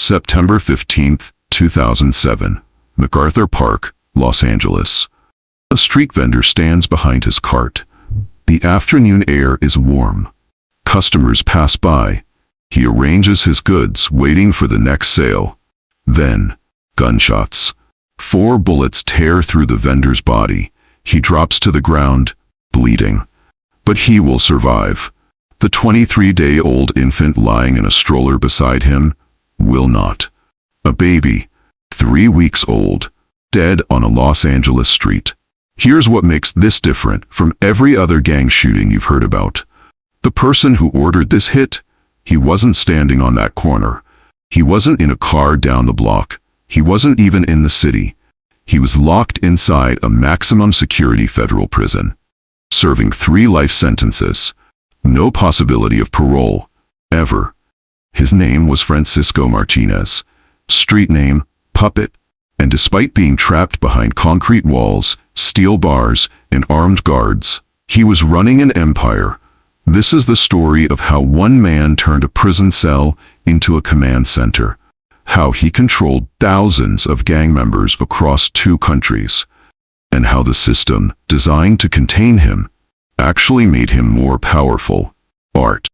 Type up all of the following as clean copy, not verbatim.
September 15, 2007, MacArthur Park, Los Angeles. A street vendor stands behind his cart. The afternoon air is warm. Customers pass by. He arranges his goods, waiting for the next sale. Then, gunshots. 4 bullets tear through the vendor's body. He drops to the ground, bleeding. But he will survive. The 23-day-old infant lying in a stroller beside him will not. A baby, 3 weeks old, dead on a Los Angeles street. Here's what makes this different from every other gang shooting you've heard about. The person who ordered this hit, he wasn't standing on that corner. He wasn't in a car down the block. He wasn't even in the city. He was locked inside a maximum security federal prison, serving 3 life sentences. No possibility of parole, ever. His name was Francisco Martinez, street name, Puppet, and despite being trapped behind concrete walls, steel bars, and armed guards, he was running an empire. This is the story of how one man turned a prison cell into a command center, how he controlled thousands of gang members across 2 countries, and how the system, designed to contain him, actually made him more powerful. Art.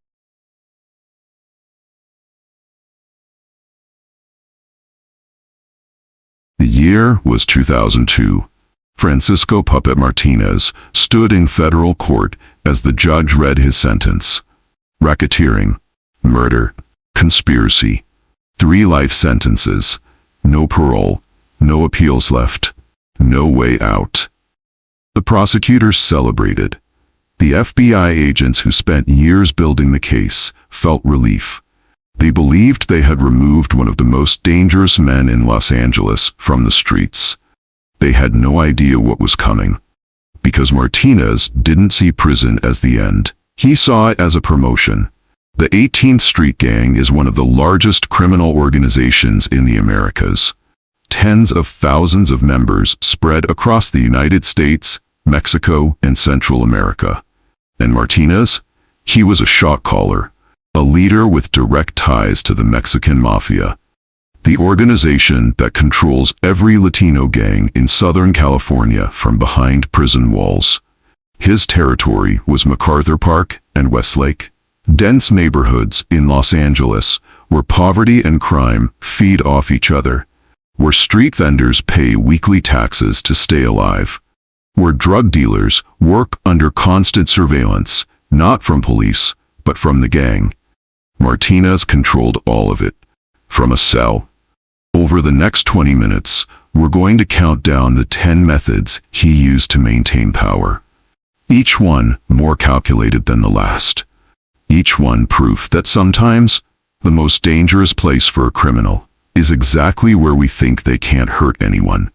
The year was 2002. Francisco Puppet Martinez stood in federal court as the judge read his sentence. Racketeering, murder, conspiracy. 3 life sentences. No parole, no appeals left, no way out. The prosecutors celebrated. The FBI agents who spent years building the case felt relief. They believed they had removed one of the most dangerous men in Los Angeles from the streets. They had no idea what was coming. Because Martinez didn't see prison as the end. He saw it as a promotion. The 18th Street Gang is one of the largest criminal organizations in the Americas. Tens of thousands of members spread across the United States, Mexico, and Central America. And Martinez? He was a shot caller, a leader with direct ties to the Mexican Mafia, the organization that controls every Latino gang in Southern California from behind prison walls. His territory was MacArthur Park and Westlake, dense neighborhoods in Los Angeles where poverty and crime feed off each other, where street vendors pay weekly taxes to stay alive, where drug dealers work under constant surveillance, not from police, but from the gang. Martinez controlled all of it, from a cell. Over the next 20 minutes, we're going to count down the 10 methods he used to maintain power. Each one more calculated than the last. Each one proof that sometimes, the most dangerous place for a criminal is exactly where we think they can't hurt anyone.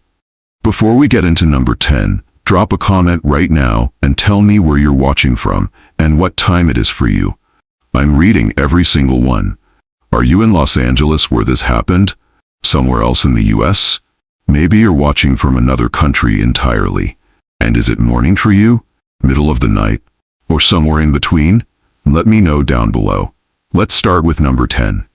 Before we get into number 10, drop a comment right now and tell me where you're watching from and what time it is for you. I'm reading every single one. Are you in Los Angeles where this happened? Somewhere else in the US? Maybe you're watching from another country entirely. And is it morning for you? Middle of the night? Or somewhere in between? Let me know down below. Let's start with number 10.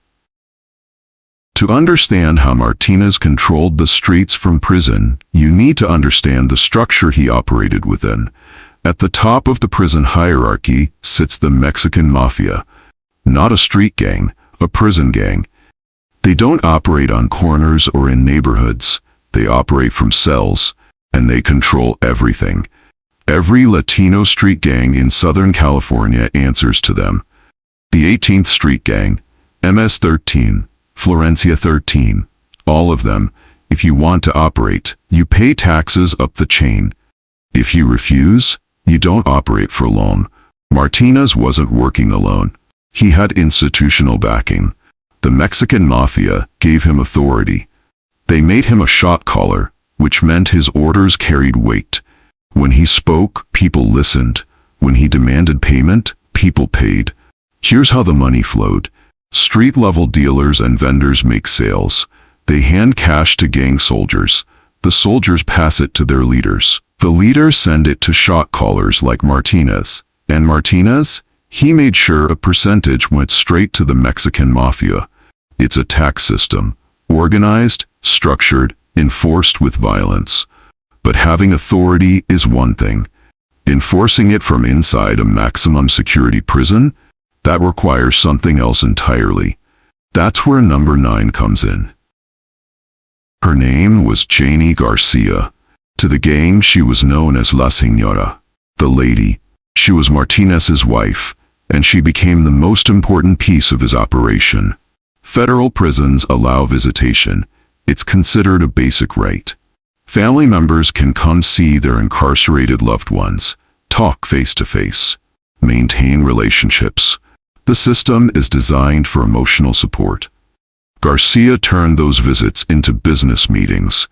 To understand how Martinez controlled the streets from prison, you need to understand the structure he operated within. At the top of the prison hierarchy sits the Mexican Mafia. Not a street gang, a prison gang. They don't operate on corners or in neighborhoods. They operate from cells, and they control everything. Every Latino street gang in Southern California answers to them. The 18th Street Gang, MS-13, Florencia 13, all of them. If you want to operate, you pay taxes up the chain. If you refuse, you don't operate for long. Martinez wasn't working alone. He had institutional backing. The Mexican Mafia gave him authority. They made him a shot caller, which meant his orders carried weight. When he spoke, people listened. When he demanded payment, people paid. Here's how the money flowed. Street-level dealers and vendors make sales. They hand cash to gang soldiers. The soldiers pass it to their leaders. The leaders send it to shot callers like Martinez. And Martinez? He made sure a percentage went straight to the Mexican Mafia. It's a tax system, organized, structured, enforced with violence. But having authority is one thing. Enforcing it from inside a maximum security prison, that requires something else entirely. That's where number 9 comes in. Her name was Janie Garcia. To the gang, she was known as La Señora, the lady. She was Martinez's wife, and she became the most important piece of his operation. Federal prisons allow visitation. It's considered a basic right. Family members can come see their incarcerated loved ones, talk face to face, maintain relationships. The system is designed for emotional support. Garcia turned those visits into business meetings.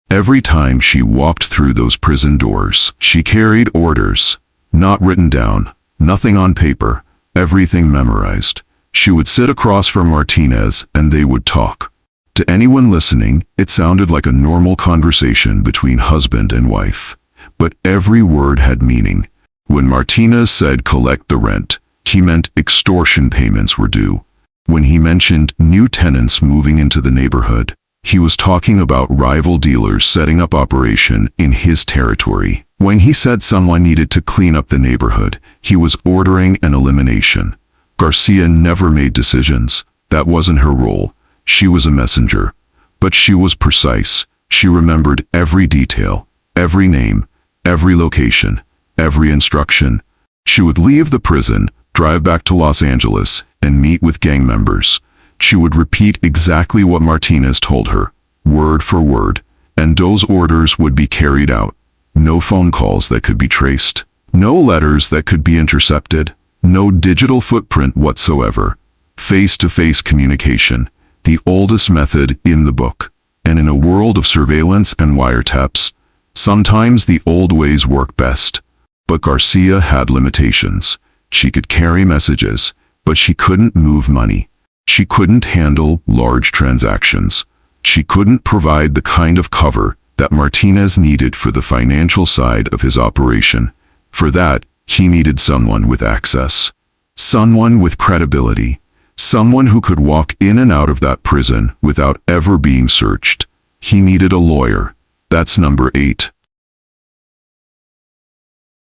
Every time she walked through those prison doors, she carried orders, not written down, nothing on paper, everything memorized. She would sit across from Martinez and they would talk. To anyone listening, it sounded like a normal conversation between husband and wife. But every word had meaning. When Martinez said collect the rent, he meant extortion payments were due. When he mentioned new tenants moving into the neighborhood, he was talking about rival dealers setting up operation in his territory. When he said someone needed to clean up the neighborhood, he was ordering an elimination. Garcia never made decisions. That wasn't her role. She was a messenger. But she was precise. She remembered every detail, every name, every location, every instruction. She would leave the prison, drive back to Los Angeles, and meet with gang members. She would repeat exactly what Martinez told her, word for word, and those orders would be carried out. No phone calls that could be traced, no letters that could be intercepted, no digital footprint whatsoever. Face-to-face communication, the oldest method in the book. And in a world of surveillance and wiretaps, sometimes the old ways work best. But Garcia had limitations. She could carry messages, but she couldn't move money. She couldn't handle large transactions. She couldn't provide the kind of cover that Martinez needed for the financial side of his operation. For that, he needed someone with access. Someone with credibility. Someone who could walk in and out of that prison without ever being searched. He needed a lawyer. That's number 8.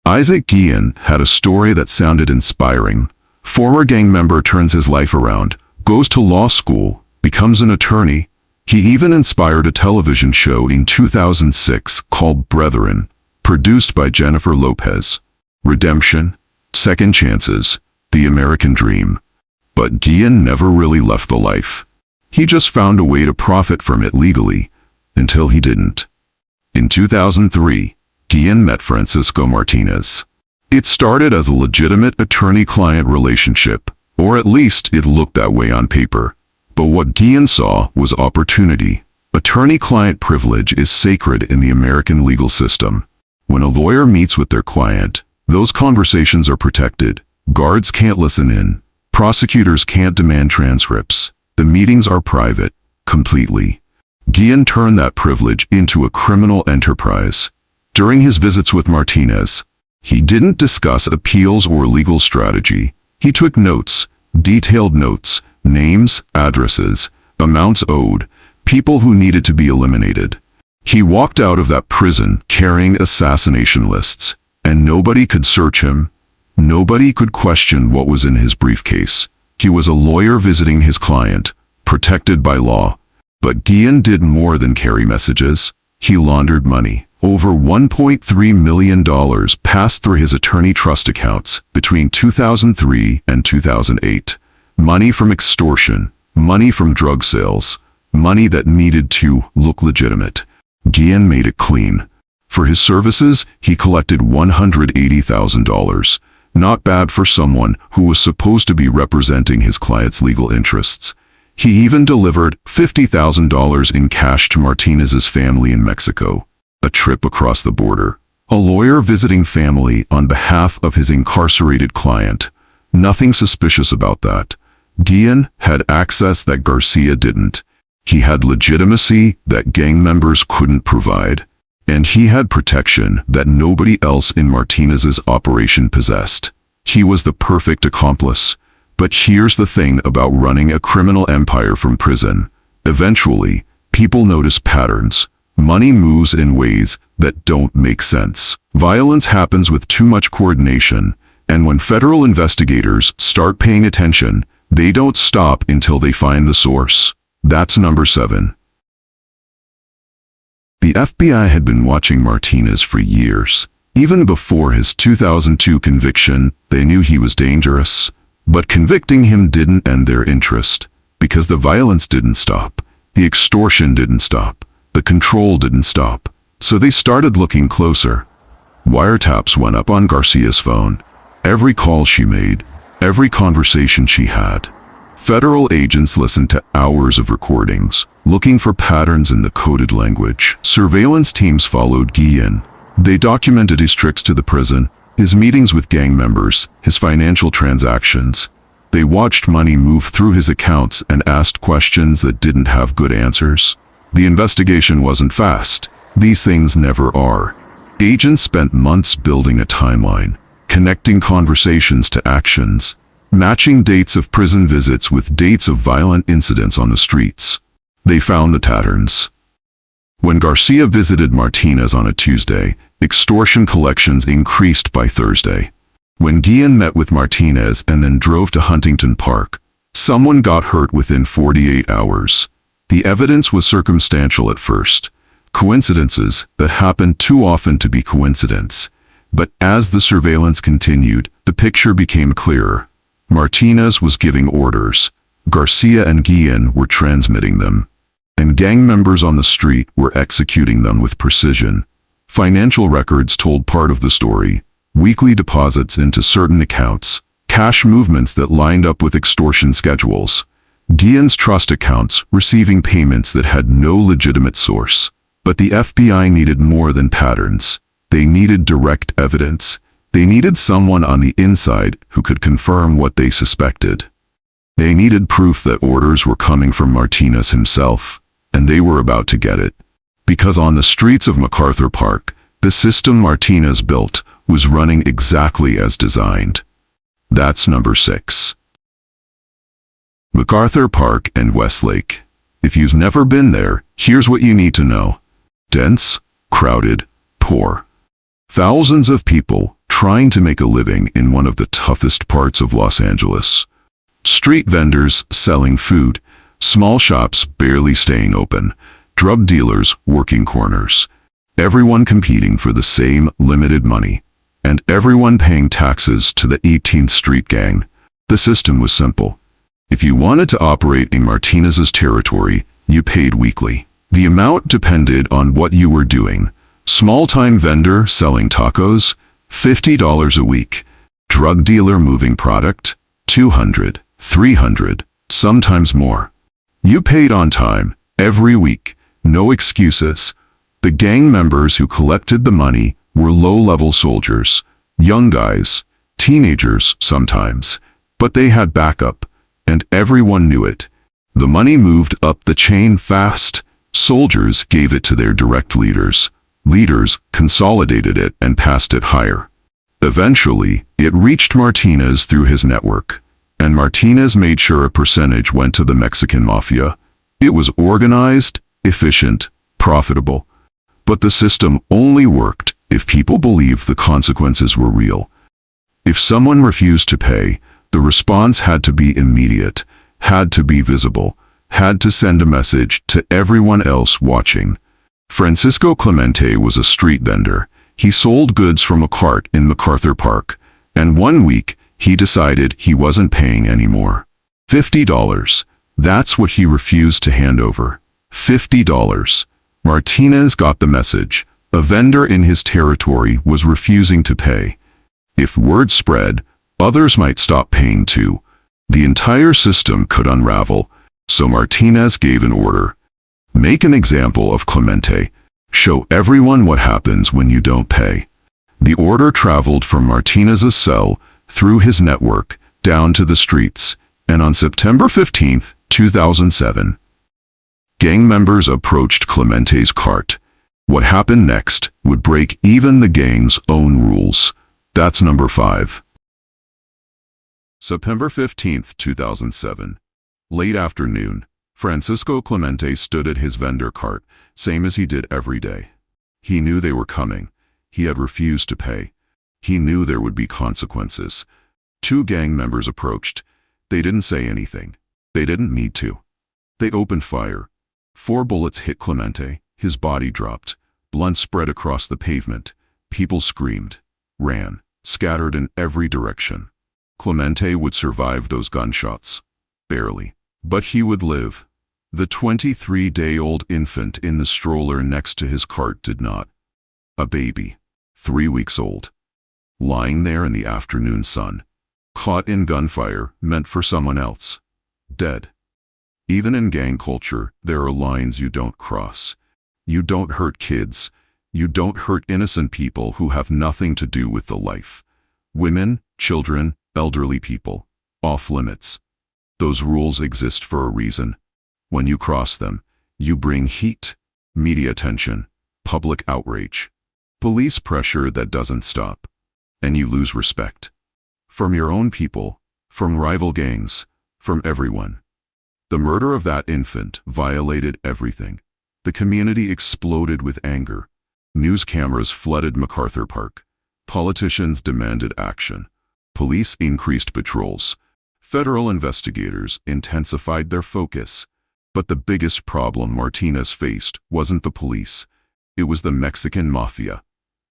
Isaac Guillen had a story that sounded inspiring. Former gang member turns his life around, goes to law school, becomes an attorney. He even inspired a television show in 2006 called Brethren, produced by Jennifer Lopez. Redemption, second chances, the American dream. But Guillen never really left the life. He just found a way to profit from it legally, until he didn't. In 2003, Guillen met Francisco Martinez. It started as a legitimate attorney-client relationship, or at least it looked that way on paper. But what Guillen saw was opportunity. Attorney-client privilege is sacred in the American legal system. When a lawyer meets with their client, those conversations are protected. Guards can't listen in. Prosecutors can't demand transcripts. The meetings are private, completely. Guillen turned that privilege into a criminal enterprise. During his visits with Martinez, he didn't discuss appeals or legal strategy. He took notes, detailed notes, names, addresses, amounts owed, people who needed to be eliminated. He walked out of that prison carrying assassination lists, and nobody could search him. Nobody could question what was in his briefcase. He was a lawyer visiting his client, protected by law. But Guillen did more than carry messages. He laundered money. Over $1.3 million passed through his attorney trust accounts between 2003 and 2008. Money from extortion, money from drug sales, money that needed to look legitimate. Guillen made it clean. For his services, he collected $180,000. Not bad for someone who was supposed to be representing his client's legal interests. He even delivered $50,000 in cash to Martinez's family in Mexico. A trip across the border. A lawyer visiting family on behalf of his incarcerated client. Nothing suspicious about that. Guillen had access that Garcia didn't. He had legitimacy that gang members couldn't provide. And he had protection that nobody else in Martinez's operation possessed. He was the perfect accomplice. But here's the thing about running a criminal empire from prison. Eventually, people notice patterns. Money moves in ways that don't make sense. Violence happens with too much coordination, and when federal investigators start paying attention, they don't stop until they find the source. That's number 7. The FBI had been watching Martinez for years. Even before his 2002 conviction, they knew he was dangerous. But convicting him didn't end their interest, because the violence didn't stop, the extortion didn't stop, the control didn't stop. So they started looking closer. Wiretaps went up on Garcia's phone. Every call she made, every conversation she had. Federal agents listened to hours of recordings, looking for patterns in the coded language. Surveillance teams followed Guillen. They documented his trips to the prison, his meetings with gang members, his financial transactions. They watched money move through his accounts and asked questions that didn't have good answers. The investigation wasn't fast. These things never are. Agents spent months building a timeline, connecting conversations to actions, matching dates of prison visits with dates of violent incidents on the streets. They found the patterns. When Garcia visited Martinez on a Tuesday, extortion collections increased by Thursday. When Guillen met with Martinez and then drove to Huntington Park, someone got hurt within 48 hours. The evidence was circumstantial at first. Coincidences that happened too often to be coincidence. But as the surveillance continued, the picture became clearer. Martinez was giving orders. Garcia and Guillen were transmitting them. And gang members on the street were executing them with precision. Financial records told part of the story. Weekly deposits into certain accounts, cash movements that lined up with extortion schedules. Guillen's trust accounts receiving payments that had no legitimate source. But the FBI needed more than patterns. They needed direct evidence. They needed someone on the inside who could confirm what they suspected. They needed proof that orders were coming from Martinez himself, and they were about to get it. Because on the streets of MacArthur Park, the system Martinez built was running exactly as designed. That's number 6. MacArthur Park and Westlake. If you've never been there, here's what you need to know. Dense, crowded, poor. Thousands of people trying to make a living in one of the toughest parts of Los Angeles. Street vendors selling food, small shops barely staying open, drug dealers working corners. Everyone competing for the same limited money, and everyone paying taxes to the 18th Street Gang. The system was simple. If you wanted to operate in Martinez's territory, you paid weekly. The amount depended on what you were doing. Small-time vendor selling tacos, $50 a week. Drug dealer moving product, $200, $300, sometimes more. You paid on time, every week, no excuses. The gang members who collected the money were low-level soldiers, young guys, teenagers sometimes, but they had backup, and everyone knew it. The money moved up the chain fast. Soldiers gave it to their direct leaders. Leaders consolidated it and passed it higher. Eventually, it reached Martinez through his network, and Martinez made sure a percentage went to the Mexican Mafia. It was organized, efficient, profitable. But the system only worked if people believed the consequences were real. If someone refused to pay, the response had to be immediate, had to be visible, had to send a message to everyone else watching. Francisco Clemente was a street vendor. He sold goods from a cart in MacArthur Park, and one week he decided he wasn't paying anymore. $50. That's what he refused to hand over. $50. Martinez got the message. A vendor in his territory was refusing to pay. If word spread, others might stop paying too. The entire system could unravel, so Martinez gave an order. Make an example of Clemente. Show everyone what happens when you don't pay. The order traveled from Martinez's cell, through his network, down to the streets, and on September 15, 2007, gang members approached Clemente's cart. What happened next would break even the gang's own rules. That's number 5. September 15, 2007. Late afternoon, Francisco Clemente stood at his vendor cart, same as he did every day. He knew they were coming. He had refused to pay. He knew there would be consequences. Two gang members approached. They didn't say anything. They didn't need to. They opened fire. 4 bullets hit Clemente. His body dropped. Blood spread across the pavement. People screamed, ran, scattered in every direction. Clemente would survive those gunshots. Barely. But he would live. The 23-day-old infant in the stroller next to his cart did not. A baby, 3 weeks old, lying there in the afternoon sun, caught in gunfire meant for someone else, dead. Even in gang culture, there are lines you don't cross. You don't hurt kids. You don't hurt innocent people who have nothing to do with the life. Women, children, elderly people. Off limits. Those rules exist for a reason. When you cross them, you bring heat, media attention, public outrage, police pressure that doesn't stop, and you lose respect. From your own people, from rival gangs, from everyone. The murder of that infant violated everything. The community exploded with anger. News cameras flooded MacArthur Park. Politicians demanded action. Police increased patrols. Federal investigators intensified their focus. But the biggest problem Martinez faced wasn't the police. It was the Mexican Mafia.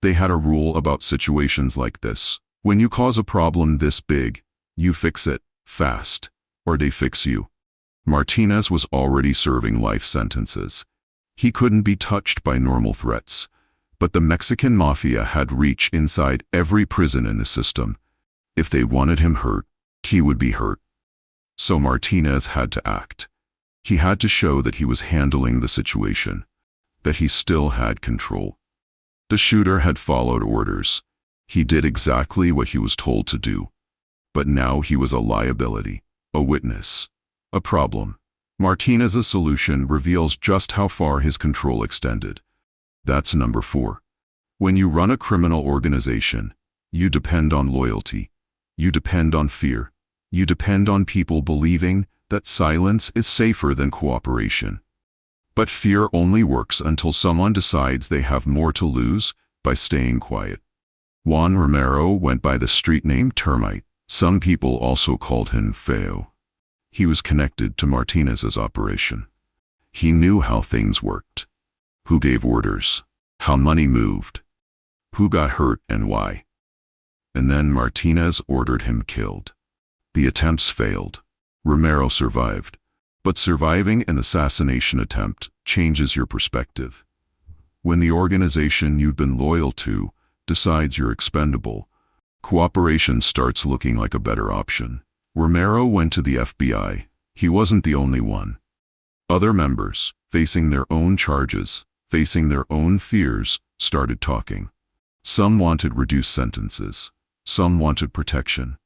They had a rule about situations like this. When you cause a problem this big, you fix it, fast, or they fix you. Martinez was already serving life sentences. He couldn't be touched by normal threats. But the Mexican Mafia had reach inside every prison in the system. If they wanted him hurt, he would be hurt. So Martinez had to act. He had to show that he was handling the situation, that he still had control. The shooter had followed orders. He did exactly what he was told to do. But now he was a liability, a witness, a problem. Martinez's solution reveals just how far his control extended. That's number 4. When you run a criminal organization, you depend on loyalty. You depend on fear. You depend on people believing that silence is safer than cooperation. But fear only works until someone decides they have more to lose by staying quiet. Juan Romero went by the street name Termite. Some people also called him Feo. He was connected to Martinez's operation. He knew how things worked. Who gave orders, how money moved, who got hurt and why. And then Martinez ordered him killed. The attempts failed. Romero survived. But surviving an assassination attempt changes your perspective. When the organization you've been loyal to decides you're expendable, cooperation starts looking like a better option. Romero went to the FBI. He wasn't the only one. Other members, facing their own charges, facing their own fears, started talking. Some wanted reduced sentences. Some wanted protection.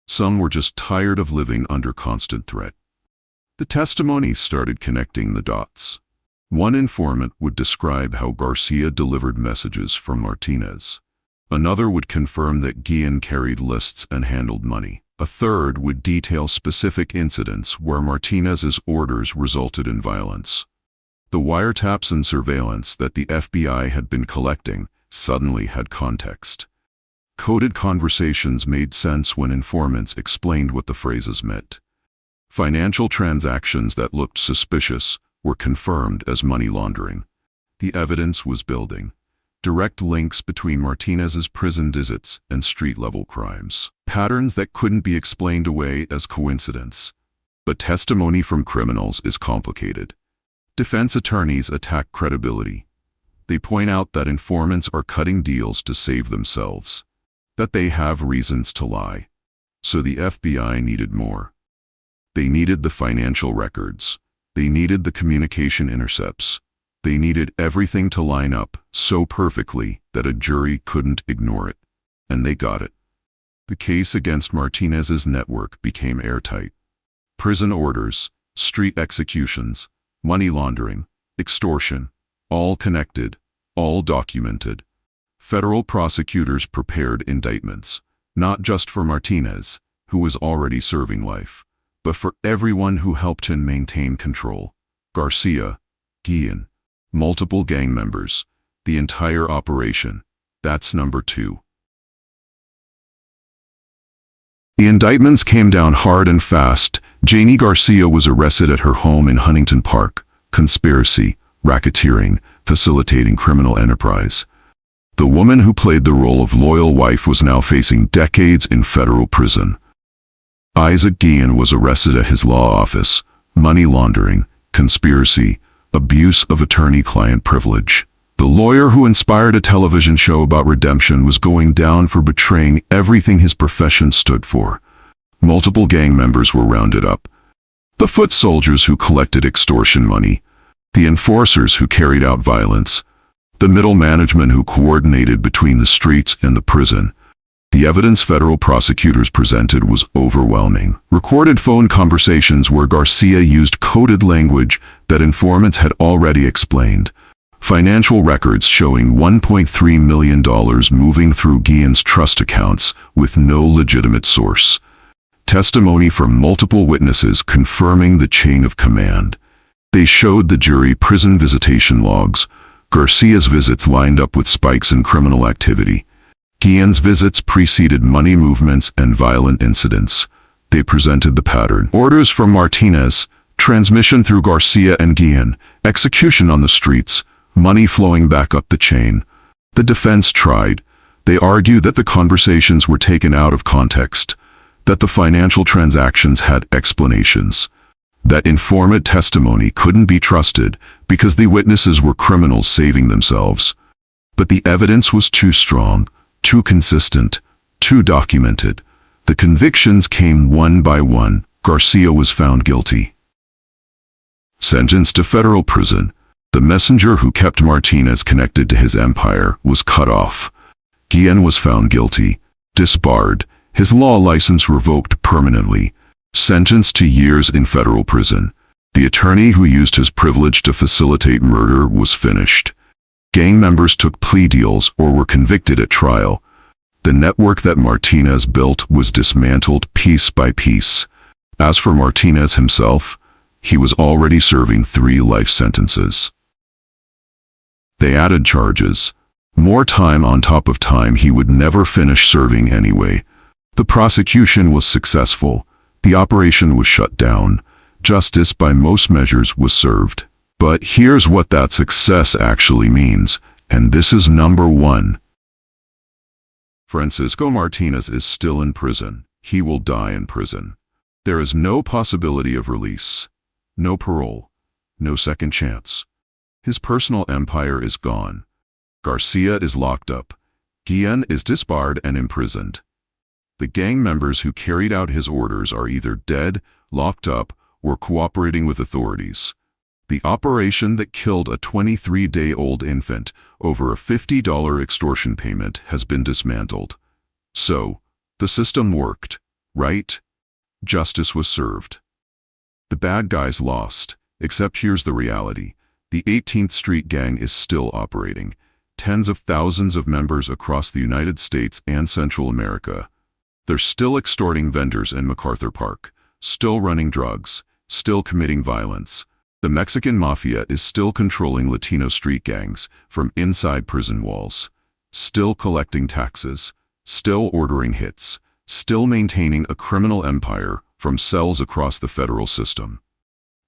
Some were just tired of living under constant threat. The testimonies started connecting the dots. One informant would describe how Garcia delivered messages from Martinez. Another would confirm that Guillen carried lists and handled money. A third would detail specific incidents where Martinez's orders resulted in violence. The wiretaps and surveillance that the FBI had been collecting suddenly had context. Coded conversations made sense when informants explained what the phrases meant. Financial transactions that looked suspicious were confirmed as money laundering. The evidence was building. Direct links between Martinez's prison visits and street-level crimes. Patterns that couldn't be explained away as coincidence. But testimony from criminals is complicated. Defense attorneys attack credibility. They point out that informants are cutting deals to save themselves, that they have reasons to lie. So the FBI needed more. They needed the financial records. They needed the communication intercepts. They needed everything to line up so perfectly that a jury couldn't ignore it. And they got it. The case against Martinez's network became airtight. Prison orders, street executions, money laundering, extortion, all connected, all documented. Federal prosecutors prepared indictments, not just for Martinez, who was already serving life, but for everyone who helped him maintain control. Garcia, Guillen, multiple gang members, the entire operation. That's number 2. The indictments came down hard and fast. Janie Garcia was arrested at her home in Huntington Park. Conspiracy, racketeering, facilitating criminal enterprise. The woman who played the role of loyal wife was now facing decades in federal prison. Isaac Guillen was arrested at his law office. Money laundering, conspiracy, abuse of attorney-client privilege. The lawyer who inspired a television show about redemption was going down for betraying everything his profession stood for. Multiple gang members were rounded up. The foot soldiers who collected extortion money, the enforcers who carried out violence, the middle management who coordinated between the streets and the prison. The evidence federal prosecutors presented was overwhelming. Recorded phone conversations where Garcia used coded language that informants had already explained. Financial records showing $1.3 million moving through Guillen's trust accounts with no legitimate source. Testimony from multiple witnesses confirming the chain of command. They showed the jury prison visitation logs. Garcia's visits lined up with spikes in criminal activity. Guillen's visits preceded money movements and violent incidents. They presented the pattern. Orders from Martinez, transmission through Garcia and Guillen, execution on the streets, money flowing back up the chain. The defense tried. They argued that the conversations were taken out of context, that the financial transactions had explanations, that informant testimony couldn't be trusted because the witnesses were criminals saving themselves. But the evidence was too strong, too consistent, too documented. The convictions came one by one. Garcia was found guilty. Sentenced to federal prison, the messenger who kept Martinez connected to his empire was cut off. Guillen was found guilty, disbarred, his law license revoked permanently, sentenced to years in federal prison. The attorney who used his privilege to facilitate murder was finished. Gang members took plea deals or were convicted at trial. The network that Martinez built was dismantled piece by piece. As for Martinez himself, he was already serving 3 life sentences. They added charges. More time on top of time he would never finish serving anyway. The prosecution was successful. The operation was shut down. Justice by most measures was served. But here's what that success actually means, and this is number 1. Francisco Martinez is still in prison. He will die in prison. There is no possibility of release, no parole, no second chance. His personal empire is gone. Garcia is locked up. Guillen is disbarred and imprisoned. The gang members who carried out his orders are either dead, locked up, or cooperating with authorities. The operation that killed a 23-day-old infant over a $50 extortion payment has been dismantled. So, the system worked, right? Justice was served. The bad guys lost, except here's the reality. The 18th Street Gang is still operating. Tens of thousands of members across the United States and Central America. They're still extorting vendors in MacArthur Park, still running drugs, still committing violence. The Mexican Mafia is still controlling Latino street gangs from inside prison walls, still collecting taxes, still ordering hits, still maintaining a criminal empire from cells across the federal system.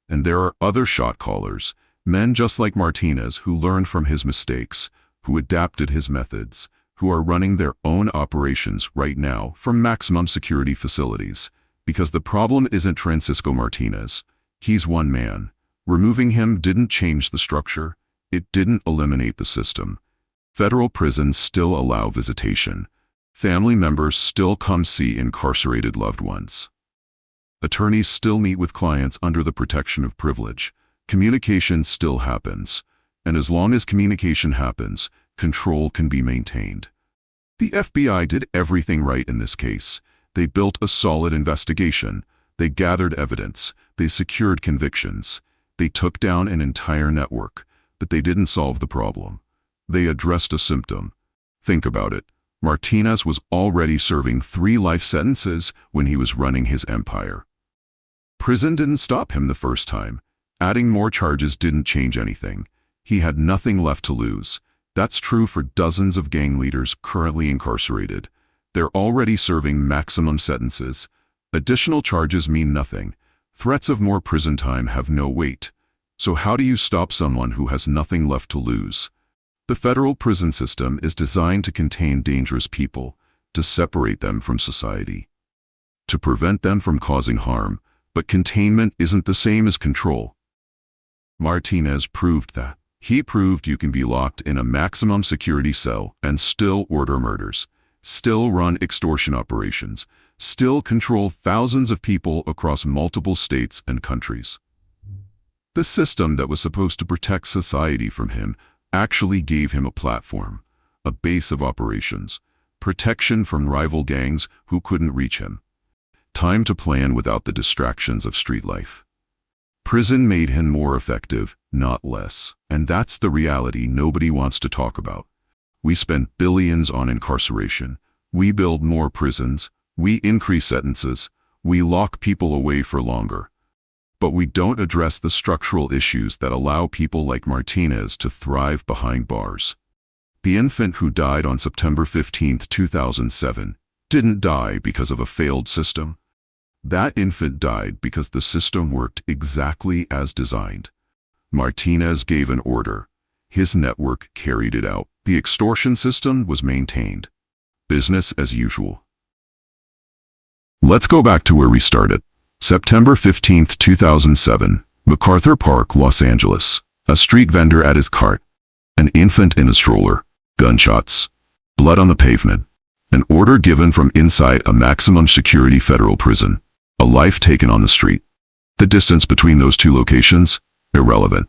And there are other shot callers, men just like Martinez who learned from his mistakes, who adapted his methods, who are running their own operations right now from maximum security facilities. Because the problem isn't Francisco Martinez. He's one man. Removing him didn't change the structure. It didn't eliminate the system. Federal prisons still allow visitation. Family members still come see incarcerated loved ones. Attorneys still meet with clients under the protection of privilege. Communication still happens. And as long as communication happens, control can be maintained. The FBI did everything right in this case. They built a solid investigation. They gathered evidence. They secured convictions. They took down an entire network, but they didn't solve the problem. They addressed a symptom. Think about it. Martinez was already serving 3 life sentences when he was running his empire. Prison didn't stop him the first time. Adding more charges didn't change anything. He had nothing left to lose. That's true for dozens of gang leaders currently incarcerated. They're already serving maximum sentences. Additional charges mean nothing. Threats of more prison time have no weight. So how do you stop someone who has nothing left to lose? The federal prison system is designed to contain dangerous people, to separate them from society, to prevent them from causing harm, but containment isn't the same as control. Martinez proved that. He proved you can be locked in a maximum security cell and still order murders, still run extortion operations, still control thousands of people across multiple states and countries. The system that was supposed to protect society from him actually gave him a platform, a base of operations, protection from rival gangs who couldn't reach him. Time to plan without the distractions of street life. Prison made him more effective, not less. And that's the reality nobody wants to talk about. We spend billions on incarceration. We build more prisons. We increase sentences. We lock people away for longer. But we don't address the structural issues that allow people like Martinez to thrive behind bars. The infant who died on September 15, 2007, didn't die because of a failed system. That infant died because the system worked exactly as designed. Martinez gave an order. His network carried it out. The extortion system was maintained. Business as usual. Let's go back to where we started. September 15, 2007, MacArthur Park, Los Angeles. A street vendor at his cart. An infant in a stroller. Gunshots. Blood on the pavement. An order given from inside a maximum security federal prison. A life taken on the street. The distance between those two locations? Irrelevant.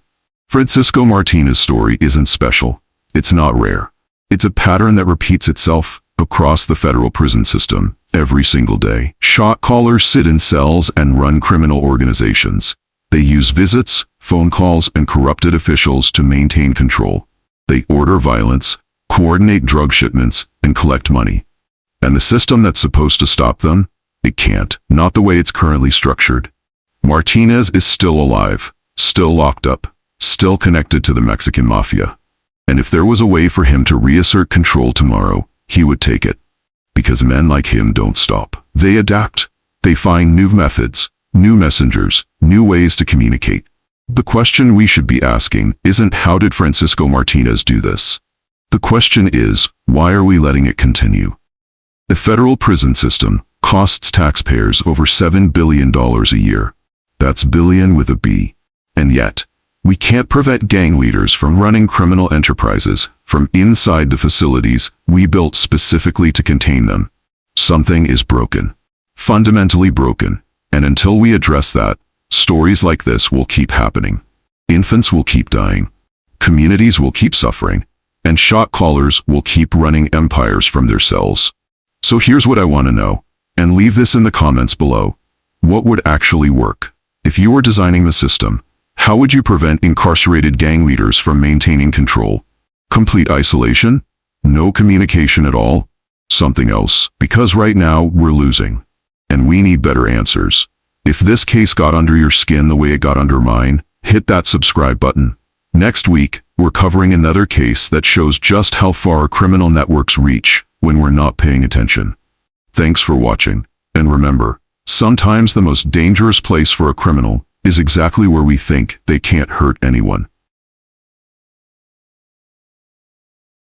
Francisco Martinez's story isn't special. It's not rare. It's a pattern that repeats itself across the federal prison system every single day. Shot callers sit in cells and run criminal organizations. They use visits, phone calls, and corrupted officials to maintain control. They order violence, coordinate drug shipments, and collect money. And the system that's supposed to stop them? It can't. Not the way it's currently structured. Martinez is still alive, still locked up, still connected to the Mexican Mafia. And if there was a way for him to reassert control tomorrow, he would take it. Because men like him don't stop. They adapt. They find new methods, new messengers, new ways to communicate. The question we should be asking isn't how did Francisco Martinez do this? The question is, why are we letting it continue? The federal prison system costs taxpayers over $7 billion a year. That's billion with a B. And yet, we can't prevent gang leaders from running criminal enterprises from inside the facilities we built specifically to contain them. Something is broken. Fundamentally broken. And until we address that, stories like this will keep happening. Infants will keep dying. Communities will keep suffering. And shot callers will keep running empires from their cells. So here's what I want to know, and leave this in the comments below. What would actually work? If you were designing the system, how would you prevent incarcerated gang leaders from maintaining control? Complete isolation? No communication at all? Something else? Because right now, we're losing. And we need better answers. If this case got under your skin the way it got under mine, hit that subscribe button. Next week, we're covering another case that shows just how far criminal networks reach when we're not paying attention. Thanks for watching. And remember, sometimes the most dangerous place for a criminal is exactly where we think they can't hurt anyone.